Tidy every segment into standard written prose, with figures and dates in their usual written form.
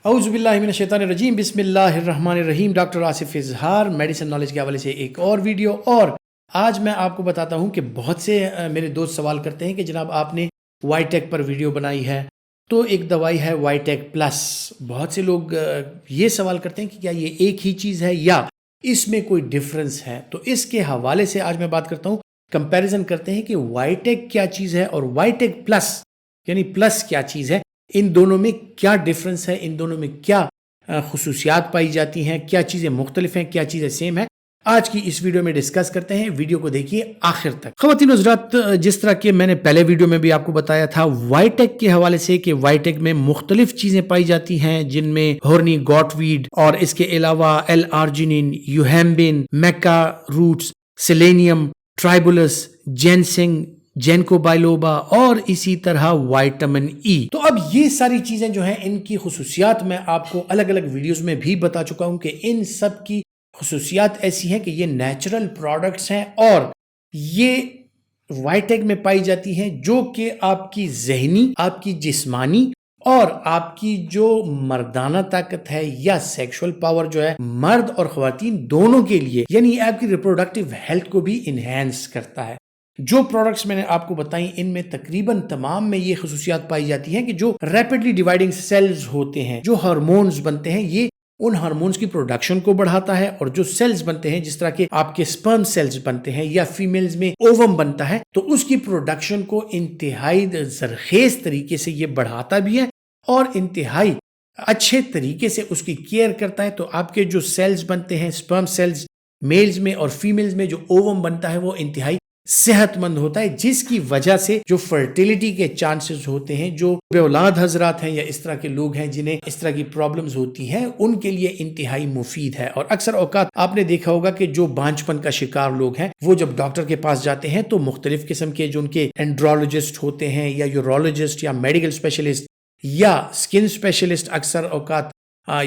اعوذ باللہ من الشیطان الرجیم، بسم اللہ الرحمن الرحیم۔ ڈاکٹر آصف اظہار، میڈیسن نالج کے حوالے سے ایک اور ویڈیو۔ اور آج میں آپ کو بتاتا ہوں کہ بہت سے میرے دوست سوال کرتے ہیں کہ جناب آپ نے وائٹیک پر ویڈیو بنائی ہے تو ایک دوائی ہے وائٹیک پلس۔ بہت سے لوگ یہ سوال کرتے ہیں کہ کیا یہ ایک ہی چیز ہے یا اس میں کوئی ڈفرنس ہے، تو اس کے حوالے سے آج میں بات کرتا ہوں، کمپیریزن کرتے ہیں کہ وائٹیک کیا چیز ہے اور وائٹیک پلس یعنی پلس کیا چیز ہے، ان دونوں میں کیا ڈفرنس ہے، ان دونوں میں کیا خصوصیات پائی جاتی ہیں، کیا چیزیں مختلف ہیں، کیا چیزیں سیم ہیں، آج کی اس ویڈیو میں ڈسکس کرتے ہیں۔ ویڈیو کو دیکھیے آخر تک۔ خواتین و حضرات، جس طرح کہ میں نے پہلے ویڈیو میں بھی آپ کو بتایا تھا وائٹیک کے حوالے سے کہ وائٹیک میں مختلف چیزیں پائی جاتی ہیں، جن میں ہورنی گاٹ ویڈ اور اس کے علاوہ ایل آرجینین، یوہیمبین، میکا روٹس، سیلینیم، ٹرائبولس، جینسنگ، جینکو بائلوبا اور اسی طرح وائٹامن ای۔ تو اب یہ ساری چیزیں جو ہیں ان کی خصوصیات میں آپ کو الگ الگ ویڈیوز میں بھی بتا چکا ہوں کہ ان سب کی خصوصیات ایسی ہیں کہ یہ نیچرل پروڈکٹس ہیں اور یہ وائٹیک میں پائی جاتی ہیں، جو کہ آپ کی ذہنی، آپ کی جسمانی اور آپ کی جو مردانہ طاقت ہے یا سیکشول پاور جو ہے مرد اور خواتین دونوں کے لیے، یعنی آپ کی ریپروڈکٹیو ہیلتھ کو بھی انہینس کرتا ہے۔ جو پروڈکٹس میں نے آپ کو بتائیں ان میں تقریباً تمام میں یہ خصوصیات پائی جاتی ہیں کہ جو ریپڈلی ڈیوائڈنگ سیلز ہوتے ہیں، جو ہارمونز بنتے ہیں، یہ ان ہارمونز کی پروڈکشن کو بڑھاتا ہے، اور جو سیلز بنتے ہیں جس طرح کے آپ کے سپرم سیلز بنتے ہیں یا فیمیلز میں اووم بنتا ہے، تو اس کی پروڈکشن کو انتہائی زرخیز طریقے سے یہ بڑھاتا بھی ہے اور انتہائی اچھے طریقے سے اس کی کیئر کرتا ہے۔ تو آپ کے جو سیلز بنتے ہیں سپرم سیلز میلز میں اور فیمیلز میں جو اووم بنتا ہے وہ انتہائی صحت مند ہوتا ہے، جس کی وجہ سے جو فرٹیلیٹی کے چانسز ہوتے ہیں، جو بے اولاد حضرات ہیں یا اس طرح کے لوگ ہیں جنہیں اس طرح کی پرابلمز ہوتی ہیں، ان کے لیے انتہائی مفید ہے۔ اور اکثر اوقات آپ نے دیکھا ہوگا کہ جو بانجھپن کا شکار لوگ ہیں وہ جب ڈاکٹر کے پاس جاتے ہیں تو مختلف قسم کے جو ان کے اینڈرولوجسٹ ہوتے ہیں یا یورولوجسٹ یا میڈیکل اسپیشلسٹ یا اسکن اسپیشلسٹ اکثر اوقات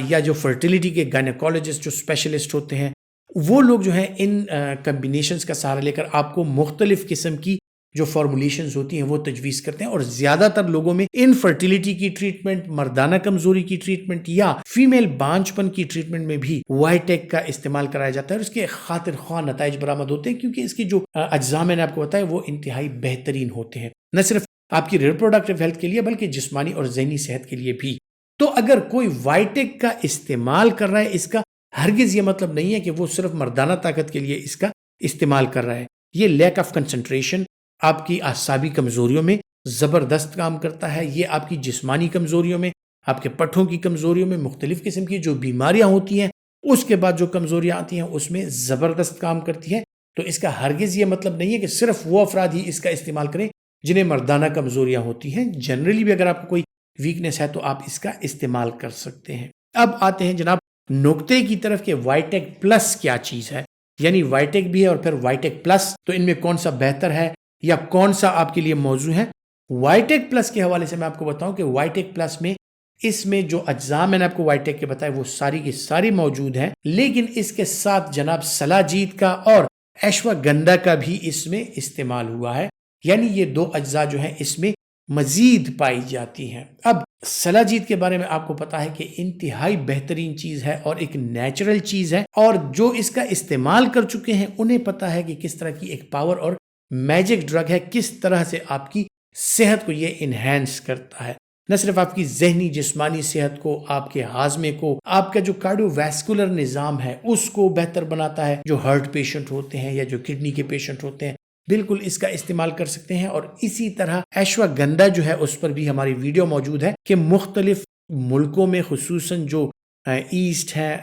یا جو فرٹیلیٹی کے گائنیکولوجسٹ جو اسپیشلسٹ ہوتے ہیں، وہ لوگ جو ہیں ان کمبینیشنز کا سہارا لے کر آپ کو مختلف قسم کی جو فارمولیشنز ہوتی ہیں وہ تجویز کرتے ہیں، اور زیادہ تر لوگوں میں انفرٹیلیٹی کی ٹریٹمنٹ، مردانہ کمزوری کی ٹریٹمنٹ یا فیمیل بانجھپن کی ٹریٹمنٹ میں بھی وائٹیک کا استعمال کرایا جاتا ہے، اور اس کے خاطر خواہ نتائج برآمد ہوتے ہیں کیونکہ اس کی جو اجزاء میں نے آپ کو بتایا وہ انتہائی بہترین ہوتے ہیں، نہ صرف آپ کی ریپروڈکٹیو ہیلتھ کے لیے بلکہ جسمانی اور ذہنی صحت کے لیے بھی۔ تو اگر کوئی وائٹیک کا استعمال کر رہا ہے، اس کا ہرگز یہ مطلب نہیں ہے کہ وہ صرف مردانہ طاقت کے لیے اس کا استعمال کر رہا ہے۔ یہ لیک آف کنسنٹریشن آپ کی اعصابی کمزوریوں میں زبردست کام کرتا ہے، یہ آپ کی جسمانی کمزوریوں میں، آپ کے پٹھوں کی کمزوریوں میں، مختلف قسم کی جو بیماریاں ہوتی ہیں اس کے بعد جو کمزوریاں آتی ہیں اس میں زبردست کام کرتی ہے۔ تو اس کا ہرگز یہ مطلب نہیں ہے کہ صرف وہ افراد ہی اس کا استعمال کریں جنہیں مردانہ کمزوریاں ہوتی ہیں۔ جنرلی بھی اگر آپ کو کوئی ویکنس ہے تو آپ اس کا استعمال کر سکتے ہیں۔ اب آتے ہیں جناب نقطے کی طرف کہ وائٹیک پلس کیا چیز ہے، یعنی وائٹیک بھی ہے اور پھر وائٹیک پلس، تو ان میں کون سا بہتر ہے یا کون سا آپ کے لیے موضوع ہے۔ وائٹیک پلس کے حوالے سے میں آپ کو بتاؤں کہ وائٹیک پلس میں اس میں جو اجزاء میں نے آپ کو وائٹیک کے بتائے وہ ساری کی ساری موجود ہیں، لیکن اس کے ساتھ جناب سلاجید کا اور ایشواگندھا کا بھی اس میں استعمال ہوا ہے، یعنی یہ دو اجزاء جو ہیں اس میں مزید پائی جاتی ہیں۔ اب سلاجید کے بارے میں آپ کو پتا ہے کہ انتہائی بہترین چیز ہے اور ایک نیچرل چیز ہے، اور جو اس کا استعمال کر چکے ہیں انہیں پتا ہے کہ کس طرح کی ایک پاور اور میجک ڈرگ ہے، کس طرح سے آپ کی صحت کو یہ انہینس کرتا ہے، نہ صرف آپ کی ذہنی جسمانی صحت کو، آپ کے ہاضمے کو، آپ کا جو کارڈیو ویسکولر نظام ہے اس کو بہتر بناتا ہے۔ جو ہارٹ پیشنٹ ہوتے ہیں یا جو کڈنی کے پیشنٹ ہوتے ہیں بالکل اس کا استعمال کر سکتے ہیں، اور اسی طرح ایشواگندھا جو ہے اس پر بھی ہماری ویڈیو موجود ہے کہ مختلف ملکوں میں خصوصاً جو ایسٹ ہیں،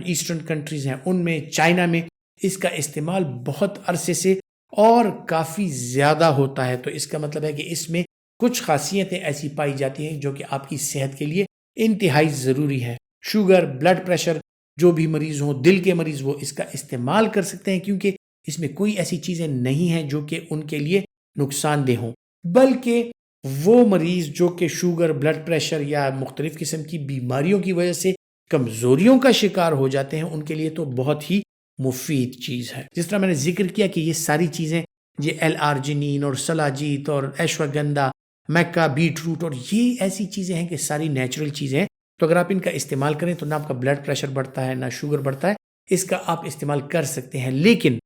ایسٹرن کنٹریز ہیں، ان میں چائنا میں اس کا استعمال بہت عرصے سے اور کافی زیادہ ہوتا ہے۔ تو اس کا مطلب ہے کہ اس میں کچھ خاصیتیں ایسی پائی جاتی ہیں جو کہ آپ کی صحت کے لیے انتہائی ضروری ہے۔ شوگر، بلڈ پریشر جو بھی مریض ہوں، دل کے مریض، وہ اس کا استعمال کر سکتے ہیں کیونکہ اس میں کوئی ایسی چیزیں نہیں ہیں جو کہ ان کے لیے نقصان دہ ہوں، بلکہ وہ مریض جو کہ شوگر، بلڈ پریشر یا مختلف قسم کی بیماریوں کی وجہ سے کمزوریوں کا شکار ہو جاتے ہیں ان کے لیے تو بہت ہی مفید چیز ہے۔ جس طرح میں نے ذکر کیا کہ یہ ساری چیزیں، یہ ایل آرجینین اور سلاجیت اور ایشواگندھا، میکا، بیٹ روٹ، اور یہ ایسی چیزیں ہیں کہ ساری نیچرل چیزیں ہیں تو اگر آپ ان کا استعمال کریں تو نہ آپ کا بلڈ پریشر بڑھتا ہے نہ شوگر بڑھتا ہے. اس کا آپ استعمال کر سکتے ہیں. لیکن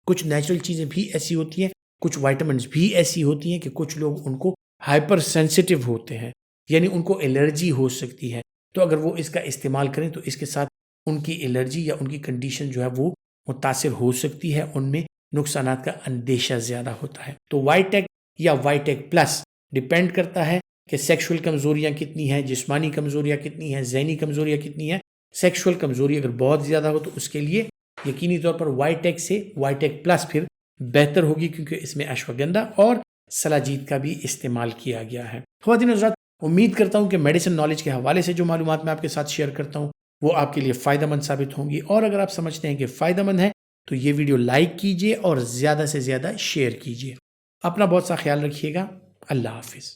کچھ نیچرل چیزیں بھی ایسی ہوتی ہیں, کچھ وائٹامنس بھی ایسی ہوتی ہیں کہ کچھ لوگ ان کو ہائپر سینسیٹیو ہوتے ہیں, یعنی ان کو الرجی ہو سکتی ہے. تو اگر وہ اس کا استعمال کریں تو اس کے ساتھ ان کی الرجی یا ان کی کنڈیشن جو ہے وہ متاثر ہو سکتی ہے, ان میں نقصانات کا اندیشہ زیادہ ہوتا ہے. تو وائٹیک یا وائٹیک پلس ڈیپینڈ کرتا ہے کہ سیکشول کمزوریاں کتنی ہیں, جسمانی کمزوریاں کتنی ہیں, ذہنی کمزوریاں کتنی ہیں. سیکشول کمزوری اگر بہت زیادہ ہو تو اس کے لیے یقینی طور پر وائٹیک سے وائٹیک پلس پھر بہتر ہوگی, کیونکہ اس میں اشواگندھا اور سلاجید کا بھی استعمال کیا گیا ہے. خواتین و حضرات, امید کرتا ہوں کہ میڈیسن نالج کے حوالے سے جو معلومات میں آپ کے ساتھ شیئر کرتا ہوں وہ آپ کے لیے فائدہ مند ثابت ہوں گی, اور اگر آپ سمجھتے ہیں کہ فائدہ مند ہے تو یہ ویڈیو لائک کیجئے اور زیادہ سے زیادہ شیئر کیجئے. اپنا بہت سا خیال رکھیے گا. اللہ حافظ.